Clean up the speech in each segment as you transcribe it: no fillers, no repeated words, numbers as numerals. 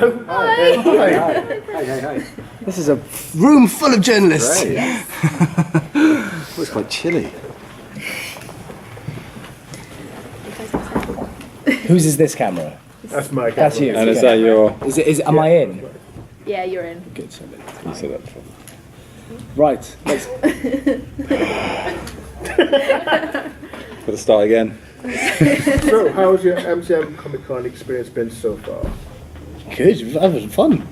Oh, hi. Hi. This is a room full of journalists. Great. Oh, it's quite chilly. Whose is this camera? That's my camera. That's you. And is that your... Is it? Am I in? Yeah, you're in. Good. So You said that before. right. Let's. Got to start again. So, how's your MCM Comic Con experience been so far? Good. That was fun.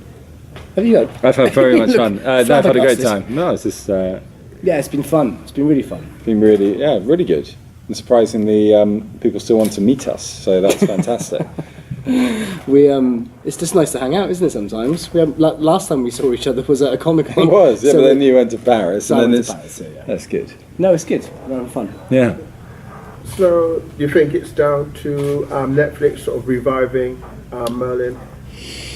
Have you had? I've had very much fun. I've had a great flabbergasted. time. No, it's just Yeah, it's been fun. It's been really fun. been really good. And surprisingly, people still want to meet us, so that's fantastic. It's just nice to hang out, isn't it? Sometimes last time we saw each other was at a Comic Con. It was, yeah, but then you went to Paris, So and I then went it's to Paris, yeah. that's good. No, it's good. We're having fun. Yeah. So, do you think it's down to Netflix sort of reviving Merlin?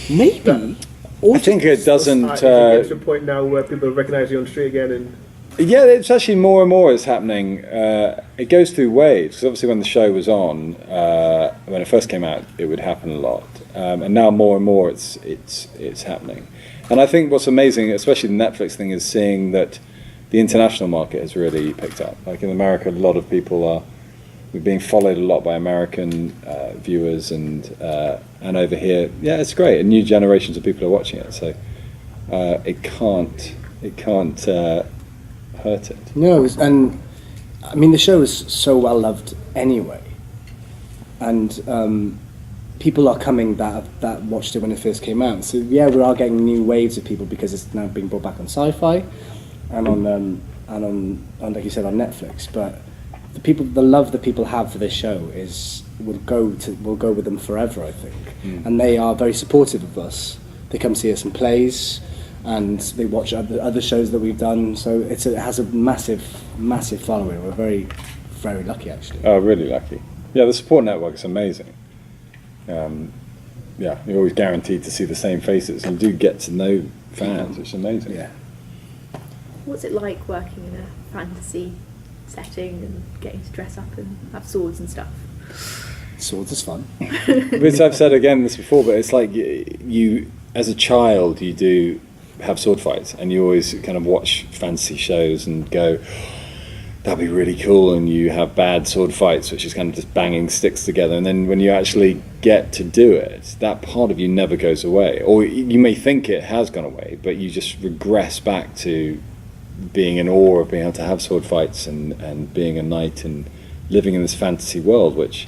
Maybe. I think it doesn't. It's getting to a point now where people recognise you on the street again, and Yeah, it's actually more and more is happening. It goes through waves. 'Cause obviously, when the show was on, when it first came out, it would happen a lot, and now more and more it's happening. And I think what's amazing, especially the Netflix thing, is seeing that the international market has really picked up. Like in America, a lot of people are being followed a lot by American viewers, and over here, yeah, it's great. And new generations of people are watching it, so it can't hurt it. No, and I mean the show is so well loved anyway, and people are coming that watched it when it first came out. So yeah, we are getting new waves of people because it's now being brought back on Sci-Fi, and on like you said on Netflix. But the love that people have for this show will go with them forever, I think. And they are very supportive of us. They come see us in plays, and they watch other shows that we've done. So it has a massive following. We're very, very lucky, actually. Oh, really lucky. Yeah, the support network is amazing. Yeah, you're always guaranteed to see the same faces, and you do get to know fans, which is amazing. Yeah. What's it like working in a fantasy setting and getting to dress up and have swords and stuff? Swords is fun. Which I've said again this before, but it's like you as a child, you do have sword fights, and you always kind of watch fantasy shows and go, that'd be really cool, and you have bad sword fights, which is kind of just banging sticks together, and then when you actually get to do it, that part of you never goes away. Or you may think it has gone away, but you just regress back to being in awe of being able to have sword fights and being a knight and living in this fantasy world, which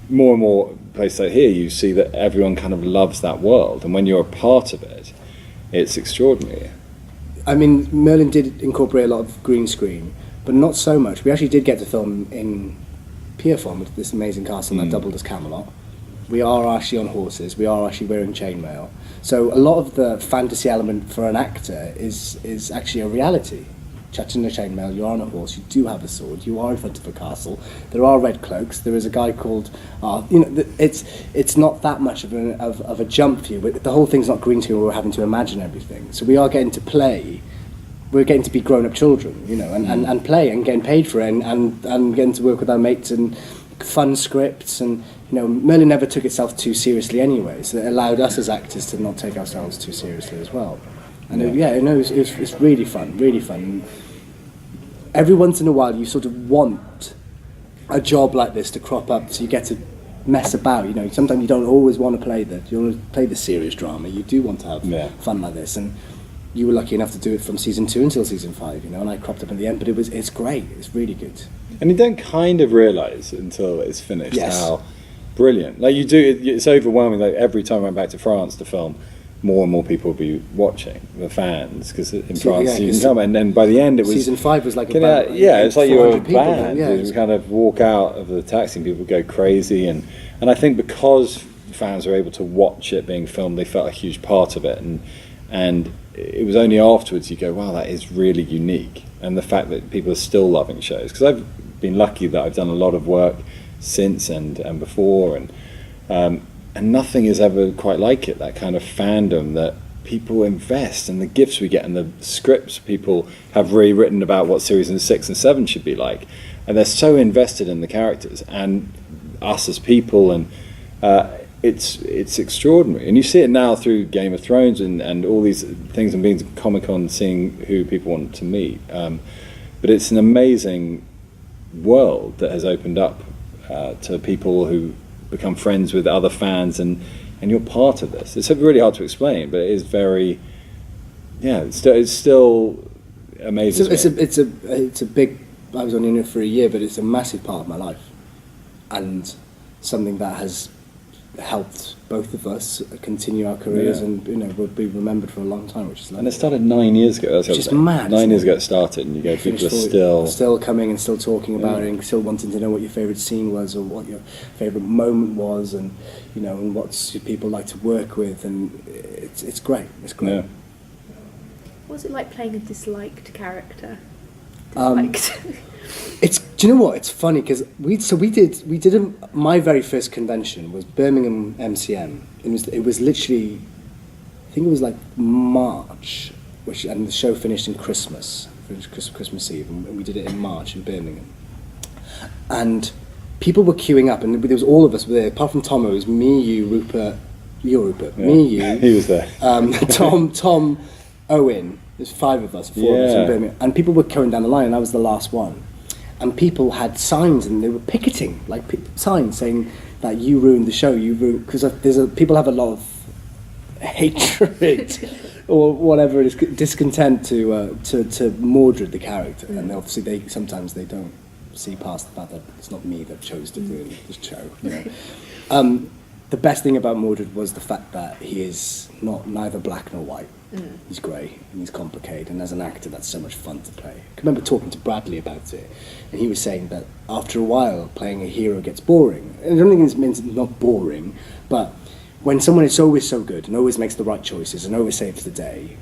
more and more places like here, you see that everyone kind of loves that world, and when you're a part of it, it's extraordinary. I mean, Merlin did incorporate a lot of green screen, but not so much. We actually did get to film in pier form with this amazing castle that doubled as Camelot. We are actually on horses. We are actually wearing chainmail. So a lot of the fantasy element for an actor is actually a reality. Chatting in a chainmail, you're on a horse, you do have a sword, you are in front of a castle. There are red cloaks. There is a guy called, it's not that much of a jump for you. But the whole thing's not green screen. We're having to imagine everything. So we are getting to play. We're getting to be grown-up children, and play and getting paid for it, and getting to work with our mates and fun scripts. And Merlin never took itself too seriously anyway, so it allowed us as actors to not take ourselves too seriously as well. And it's really fun, really fun. Every once in a while, you sort of want a job like this to crop up, so you get to mess about. Sometimes you don't always want to play the serious drama. You do want to have fun like this, and you were lucky enough to do it from season 2 until season 5. And I cropped up in the end, but it's great. It's really good. And you don't kind of realise until it's finished how brilliant. Like you do, it's overwhelming. Like every time I went back to France to film, more and more people will be watching, the fans, because in France you can come, and then by the end it was season 5 was like it's like you're a band. Yeah, you kind of walk out of the taxi and people go crazy, and I think because fans were able to watch it being filmed, they felt a huge part of it, and it was only afterwards you go, wow, that is really unique. And the fact that people are still loving shows, because I've been lucky that I've done a lot of work since and before, and nothing is ever quite like it, that kind of fandom that people invest, and the gifts we get and the scripts people have rewritten about what seasons 6 and 7 should be like, and they're so invested in the characters and us as people, and it's extraordinary, and you see it now through Game of Thrones and all these things, and being to Comic Con, seeing who people want to meet. But it's an amazing world that has opened up to people who become friends with other fans, and you're part of this. It's really hard to explain, but it is very, it's still amazing. It's a big. I was only in it for a year, but it's a massive part of my life, and something that has helped both of us continue our careers, and will be remembered for a long time, which is lovely. And it started 9 years ago. That's which is mad. 9 years ago it started, and you go, people are still coming and still talking about it, and still wanting to know what your favourite scene was, or what your favourite moment was, and and what people like to work with, and it's great. It's great. Yeah. What was it like playing a disliked character? Do you know what? It's funny because my very first convention was Birmingham MCM. It was literally, I think it was like March, and the show finished in Christmas Eve, and we did it in March in Birmingham. And people were queuing up, and there was all of us were there, apart from Tom. It was me, you, Rupert, you're Rupert, me, you. He was there. Tom, Owen. There's 5 of us, 4 of us in Birmingham, and people were going down the line, and I was the last one. And people had signs, and they were picketing, like signs saying that you ruined the show, because people have a lot of hatred or whatever it is, discontent to Mordred, the character, and obviously sometimes they don't see past the fact that it's not me that chose to ruin the show. The best thing about Mordred was the fact that he is neither black nor white. He's grey and he's complicated, and as an actor that's so much fun to play. I remember talking to Bradley about it, and he was saying that after a while playing a hero gets boring. And I don't think it means not boring, but when someone is always so good and always makes the right choices and always saves the day,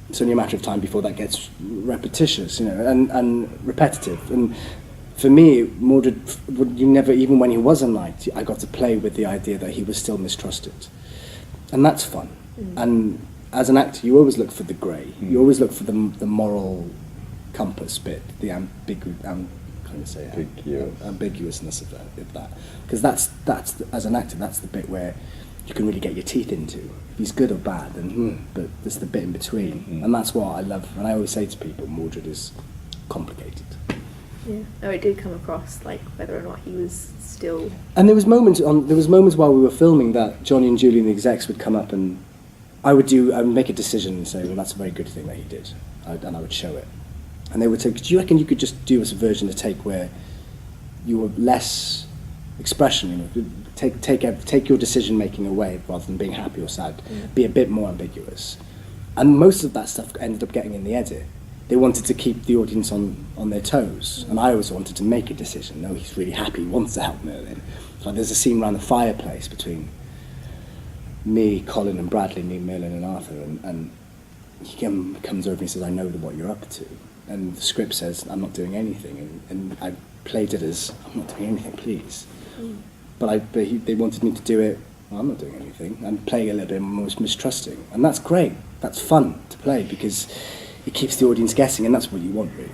it's only a matter of time before that gets repetitious, and repetitive. And for me, Mordred, even when he was a knight, I got to play with the idea that he was still mistrusted, and that's fun. And as an actor, you always look for the grey. You always look for the moral compass bit, the ambiguousness of that. Because that's as an actor, that's the bit where you can really get your teeth into. If he's good or bad, but there's the bit in between, and that's what I love. And I always say to people, Mordred is complicated. Yeah. Oh, it did come across like whether or not he was still. And there was moments while we were filming that Johnny and Julie and the execs would come up, and I would make a decision and say, well, that's a very good thing that he did, and I would show it. And they would say, do you reckon you could just do us a version to take where you were less expression, take your decision making away rather than being happy or sad, be a bit more ambiguous. And most of that stuff ended up getting in the edit. They wanted to keep the audience on their toes, and I always wanted to make a decision. No, he's really happy, he wants to help Merlin. So there's a scene around the fireplace between me, Colin and Bradley, me, Merlin and Arthur, and he comes over and he says, I know what you're up to. And the script says, I'm not doing anything. And I played it as, I'm not doing anything, please. But they wanted me to do it, well, I'm not doing anything. I'm playing a little bit more mistrusting. And that's great. That's fun to play because it keeps the audience guessing, and that's what you want, really.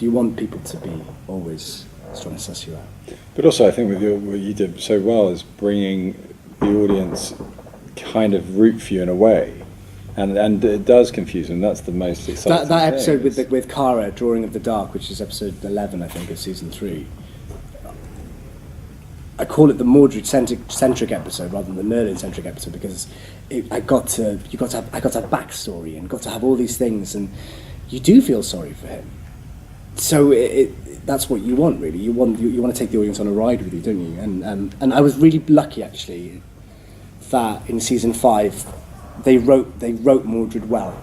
You want people to be always trying to suss you out. But also, I think what you did so well is bringing the audience kind of root for you in a way, and it does confuse them. That's the most exciting that episode thing. with Kara, Drawing of the Dark, which is episode 11, I think, of season 3. I call it the Mordred-centric episode rather than the Merlin-centric episode because I got to have backstory and got to have all these things, and you do feel sorry for him. So that's what you want, really. You want to take the audience on a ride with you, don't you? And I was really lucky, actually, that in season 5 they wrote Mordred well.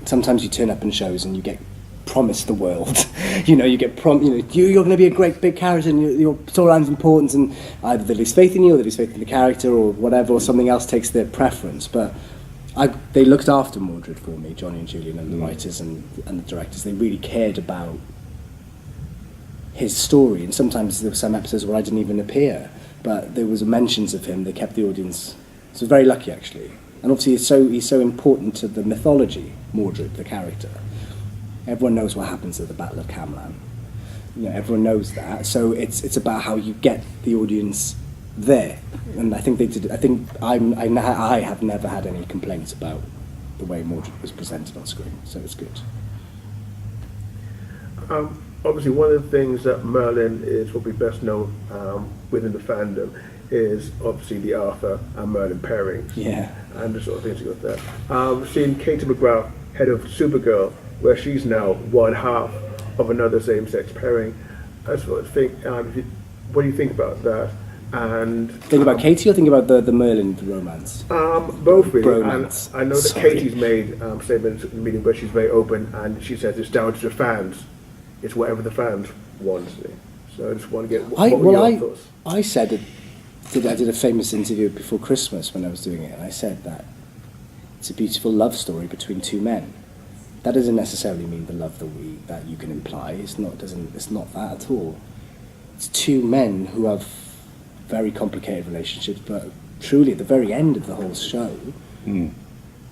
Sometimes you turn up in shows and you get promised the world. You get you're going to be a great big character and your storyline's important, and either they lose faith in you or they lose faith in the character or whatever, or something else takes their preference. But they looked after Mordred for me, Johnny and Julian and the writers and the directors. They really cared about his story, and sometimes there were some episodes where I didn't even appear, but there was mentions of him. They kept the audience. So very lucky, actually. And obviously he's so important to the mythology, Mordred, the character. Everyone knows what happens at the Battle of Camlan. Everyone knows that. So it's about how you get the audience there, and I think they did. I think I have never had any complaints about the way Mordred was presented on screen, so it's good. Obviously, one of the things that Merlin is probably best known within the fandom is obviously the Arthur and Merlin pairings. Yeah. And the sort of things that go with that. Seeing Katie McGrath, head of Supergirl, where she's now one half of another same-sex pairing. I sort of think, what do you think about that? And think about Katie, or think about the Merlin romance? Both really. Bromance. And I know that Katie's made statements in the meeting where she's very open, and she says it's down to the fans. It's whatever the fans want. So I just want to get what were your thoughts? I said it. I did a famous interview before Christmas when I was doing it, and I said that it's a beautiful love story between two men. That doesn't necessarily mean the love that you can imply. It's not that at all. It's two men who have very complicated relationships, but truly at the very end of the whole show,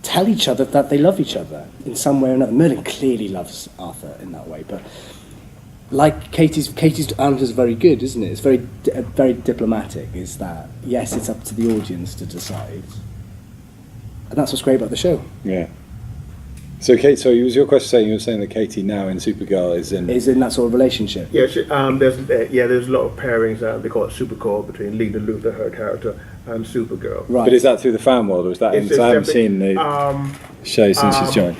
tell each other that they love each other in some way or another. Merlin clearly loves Arthur in that way, but like Katie's answer is very good, isn't it? It's very diplomatic. Is that yes, it's up to the audience to decide, and that's what's great about the show. Yeah. So Kate, so was your question saying you were saying that Katie now in Supergirl is in that sort of relationship? Yeah, there's a lot of pairings. they call it Supercore between Lena Luthor, her character, and Supergirl. Right. But is that through the fan world, or is that? I haven't seen the show since she's joined.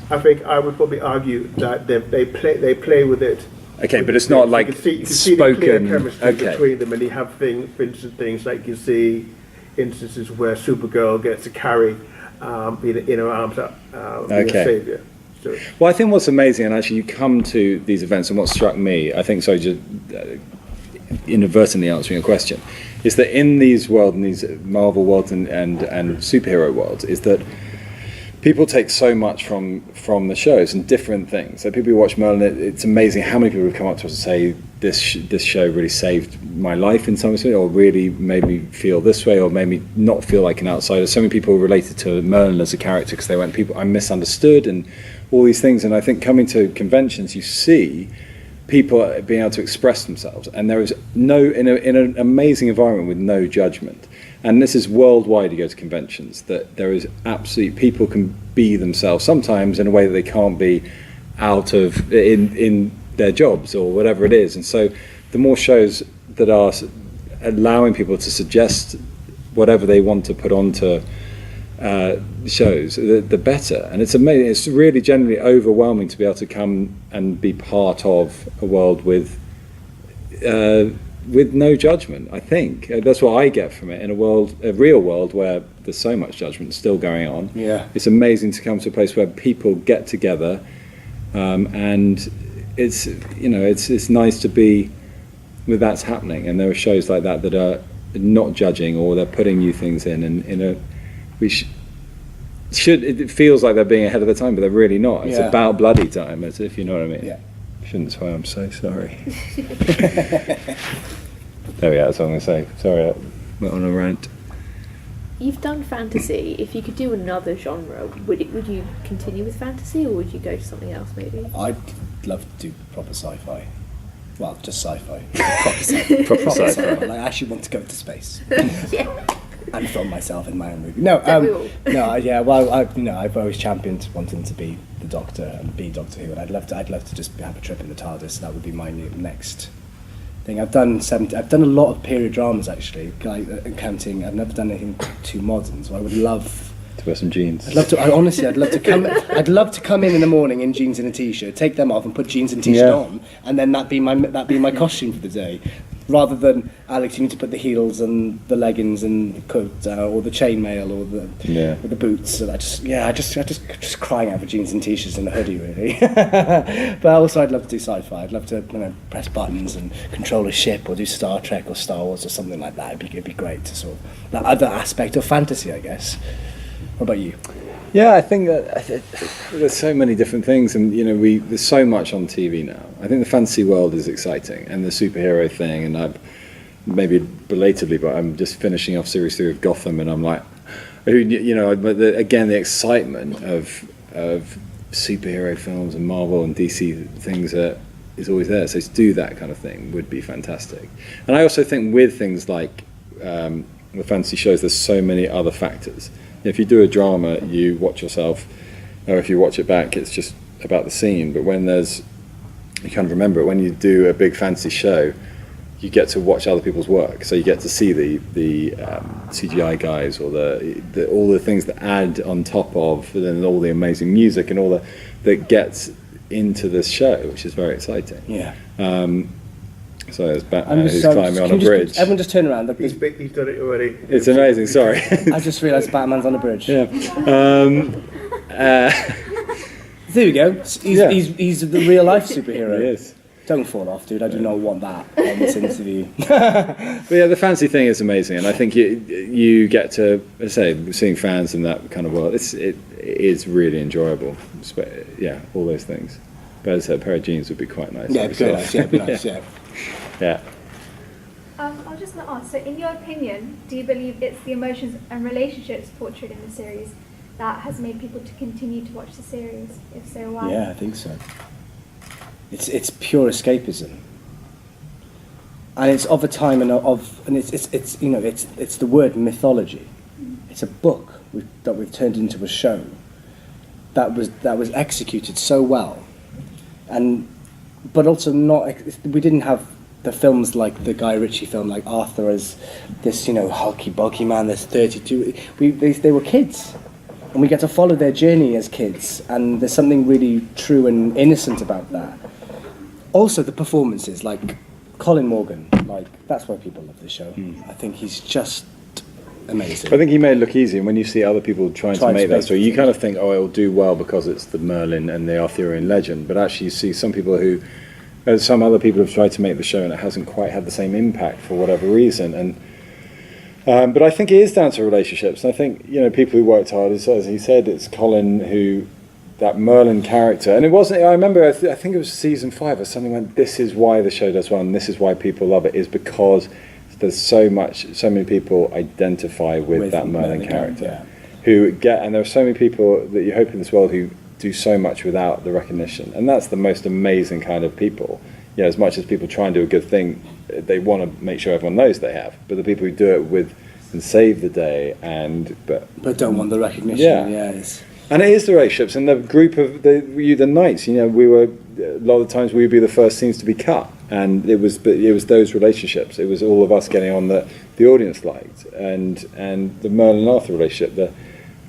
I think I would probably argue that they play with it. Okay, but it's not like you can see the spoken. clear chemistry Okay. between them, and you have for instance, things like you see instances where Supergirl gets to carry in her arms up, being a saviour. So, Well, I think what's amazing, and actually you come to these events, and what struck me, I think, so just inadvertently answering a question, is that in these worlds, in these Marvel worlds and superhero worlds, is that people take so much from the shows and different things. So people who watch Merlin, it's amazing how many people have come up to us and say, this show really saved my life in some way, or really made me feel this way, or made me not feel like an outsider. So many people related to Merlin as a character because they went, I'm misunderstood, and all these things. And I think coming to conventions, you see people being able to express themselves, and there is in an amazing environment with no judgment. And this is worldwide. You go to conventions, that there is absolutely, people can be themselves sometimes in a way that they can't be out of in their jobs or whatever it is. And so the more shows that are allowing people to suggest whatever they want to put onto shows, the better. And it's amazing. It's really generally overwhelming to be able to come and be part of a world with no judgment. I think that's what I get from it. In a real world where there's so much judgment still going on, it's amazing to come to a place where people get together, and it's nice to be with that's happening. And there are shows like that are not judging, or they're putting new things in, and it feels like they're being ahead of the time, but they're really not. It's about bloody time, as if, you know what I mean. Yeah. Shouldn't swear, I'm so sorry. There we are, that's what I'm going to say. Sorry, I went on a rant. You've done fantasy. If you could do another genre, would you continue with fantasy, or would you go to something else maybe? I'd love to do proper sci-fi. Well, just sci-fi. Proper sci-fi. Like, I actually want to go to space. Yeah. And film myself in my own movie. No, I've always championed wanting to be the Doctor and be Doctor Who, and I'd love to just have a trip in the TARDIS. That would be my next thing. I've done a lot of period dramas actually, counting. I've never done anything too modern, so I would love to wear some jeans. I'd love to come in the morning in jeans and a t-shirt, take them off, and put jeans and t-shirt on, and then that be my costume for the day. Rather than, Alex, you need to put the heels and the leggings and the coat, or the chainmail, or the boots. And I just crying out for jeans and t-shirts and a hoodie, really. But also, I'd love to do sci-fi. I'd love to press buttons and control a ship, or do Star Trek or Star Wars or something like that. It'd be great to sort of that other aspect of fantasy, I guess. What about you? Yeah, I think that there's so many different things, and there's so much on TV now. I think the fantasy world is exciting, and the superhero thing, and I've maybe belatedly, but I'm just finishing off series 3 of Gotham, and I'm like, but again, the excitement of superhero films and Marvel and DC things is always there. So to do that kind of thing would be fantastic. And I also think with things like with fantasy shows, there's so many other factors. If you do a drama, you watch yourself, or if you watch it back, it's just about the scene. But when you kind of remember it, when you do a big fantasy show, you get to watch other people's work. So you get to see the CGI guys, or all the things that add on top of, and then all the amazing music and all that gets into this show, which is very exciting. Yeah. So there's Batman who's climbing on a bridge. Everyone just turn around. Look, He's done it already. It's amazing. Sorry. I just realised Batman's on a bridge. Yeah. There we go. He's the real life superhero. He is. Don't fall off, dude. I do not want that on this interview. But yeah, the fantasy thing is amazing, and I think you get to, as I say, seeing fans in that kind of world. It is really enjoyable. Yeah, all those things. But as I said, a pair of jeans would be quite nice. Yeah, it'd be nice. Yeah, it'd be nice. Yeah. Yeah. I was just going to ask, so in your opinion, do you believe it's the emotions and relationships portrayed in the series that has made people to continue to watch the series? If so, why? Yeah, I think so. It's pure escapism, and it's of a time and it's you know it's the word mythology. It's a book that we've turned into a show that was executed so well, but also not. We didn't have the films like the Guy Ritchie film, like Arthur as this hulky bulky man. There's 32. They were kids. And we get to follow their journey as kids, and there's something really true and innocent about that. Also, the performances, like Colin Morgan, that's why people love the show. I think he's just amazing. I think he made it look easy, and when you see other people trying to make that story, you kind of think, oh, it'll do well because it's the Merlin and the Arthurian legend. But actually, you see some other people have tried to make the show, and it hasn't quite had the same impact for whatever reason. But I think it is down to relationships. I think people who worked hard, as he said, it's Colin that Merlin character, and it wasn't. I remember, I think it was season 5 or something. When this is why the show does well, and this is why people love it, is because there's so many people identify with that Merlin character, and there are so many people that you hope in this world who do so much without the recognition, and that's the most amazing kind of people. As much as people try and do a good thing, they want to make sure everyone knows they have. But the people who do it with and save the day, but don't want the recognition. Yes. And it is the relationships and the group of the knights. We were a lot of the times we would be the first scenes to be cut, and it was those relationships. It was all of us getting on that the audience liked, and the Merlin and Arthur relationship, the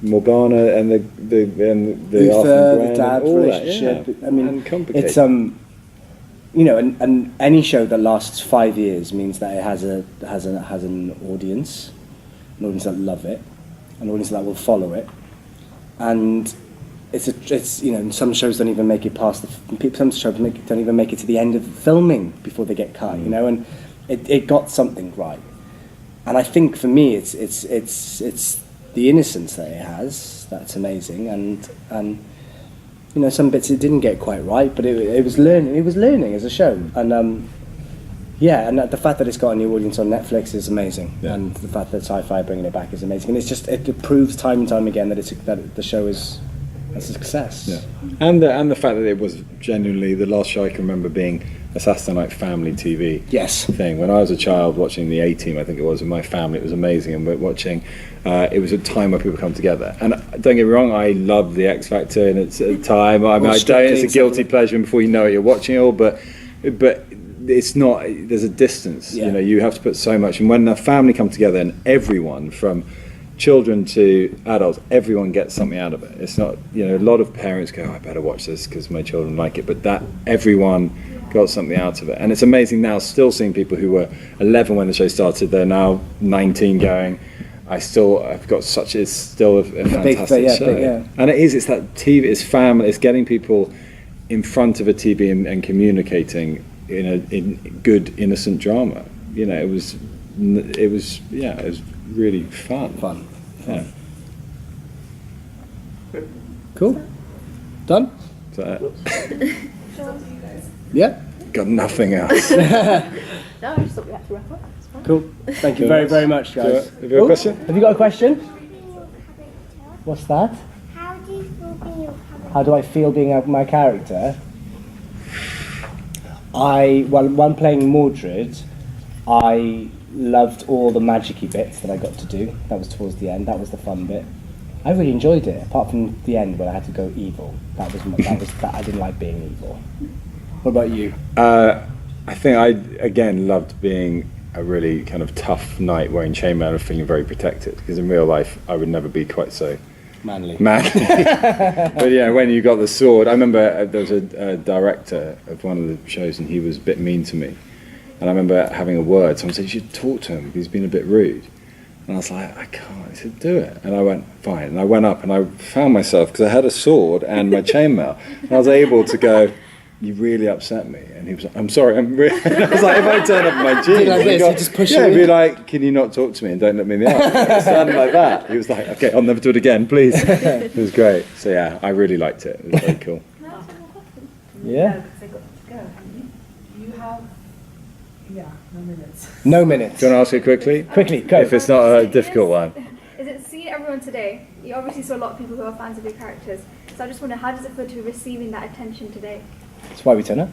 Morgana and the Luther, Arthur and the dad all relationship. That, I mean, and complicated. it's and any show that lasts 5 years means that it has an audience that love it, an audience that will follow it. And some shows don't even make it past some shows don't even make it to the end of filming before they get cut, and it got something right. And I think for me it's the innocence that it has that's amazing, and some bits it didn't get quite right, but it was learning as a show, and and the fact that it's got a new audience on Netflix is amazing, and the fact that Sci-Fi are bringing it back is amazing, and it proves time and time again that the show is a success. Yeah, and the fact that it was genuinely the last show I can remember being a Saturday night family TV thing. When I was a child watching the A-Team, I think it was, with my family, it was amazing, and we're watching. It was a time where people come together, and don't get me wrong, I love the X Factor, and it's a time. It's a guilty pleasure, and before you know it, you're watching it all, but it's not. There's a distance. You have to put so much. And when the family come together, and everyone from children to adults, everyone gets something out of it. It's not. A lot of parents go, I better watch this because my children like it, but that everyone got something out of it. And it's amazing now, still seeing people who were 11 when the show started. They're now 19, going, I've got such. It's still a fantastic show. And it's that TV. It's family. It's getting people in front of a TV and communicating in good innocent drama. It was really fun. Yeah. Cool. Done. Yeah. Got nothing else. No, I just thought we had to wrap up. It's fine. Cool. Thank you very, very much, guys. Have you got a question? Have you got a question? What's that? How do I feel being my character? When playing Mordred, I loved all the magic-y bits that I got to do. That was towards the end. That was the fun bit. I really enjoyed it, apart from the end when I had to go evil. That I didn't like being evil. What about you? I think I again loved being a really kind of tough knight wearing chainmail and feeling very protected, because in real life I would never be quite so Manly. But yeah, when you got the sword, I remember there was a director of one of the shows and he was a bit mean to me, and I remember having a word. Someone said, you should talk to him because he's been a bit rude, and I was like, I can't. He said, do it. And I went, fine. And I went up and I found myself, because I had a sword and my chainmail, and I was able to go, you really upset me. And he was like, I'm sorry, I'm really... And I was like, if I turn up my jeans... Like this, you just push yeah, you be in. like, can you not talk to me and don't look me in the eye? Stand like that. He was like, okay, I'll never do it again, please. It was great. So yeah, I really liked it. It was very cool. Can I ask one more question? Yeah? Because I got to go, haven't you? You have, no minutes. No minutes. Do you want to ask it quickly? Quickly, go. If it's not a difficult one. Is it seeing everyone today? You obviously saw a lot of people who are fans of your characters. So I just wonder, how does it feel to be receiving that attention today? That's why we turn up.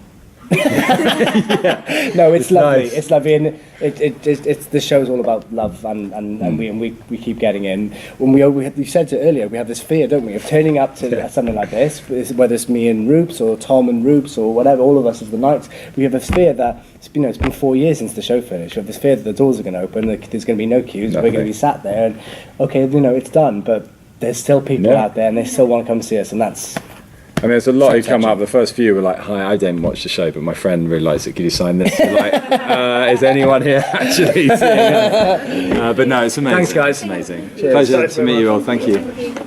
No, it's lovely. nice. It's lovely, and it's the show's all about love, and we keep getting in. When you said it earlier, we have this fear, don't we, of turning up to something like this, whether it's me and Rupes or Tom and Rupes or whatever, all of us as the Knights. We have this fear that it's been 4 years since the show finished. We have this fear that the doors are going to open, that there's going to be no queues, we're going to be sat there, and okay, it's done, but there's still people out there, and they still want to come see us, and that's. I mean, there's a lot who come touching. up. The first few were like, hi, I didn't watch the show, but my friend really likes it. Could you sign this? We're like, is anyone here actually seeing it? But no, it's amazing. Thanks, guys. It's amazing. Cheers. Pleasure Thanks to very meet you much. all. Thank you. Thank you.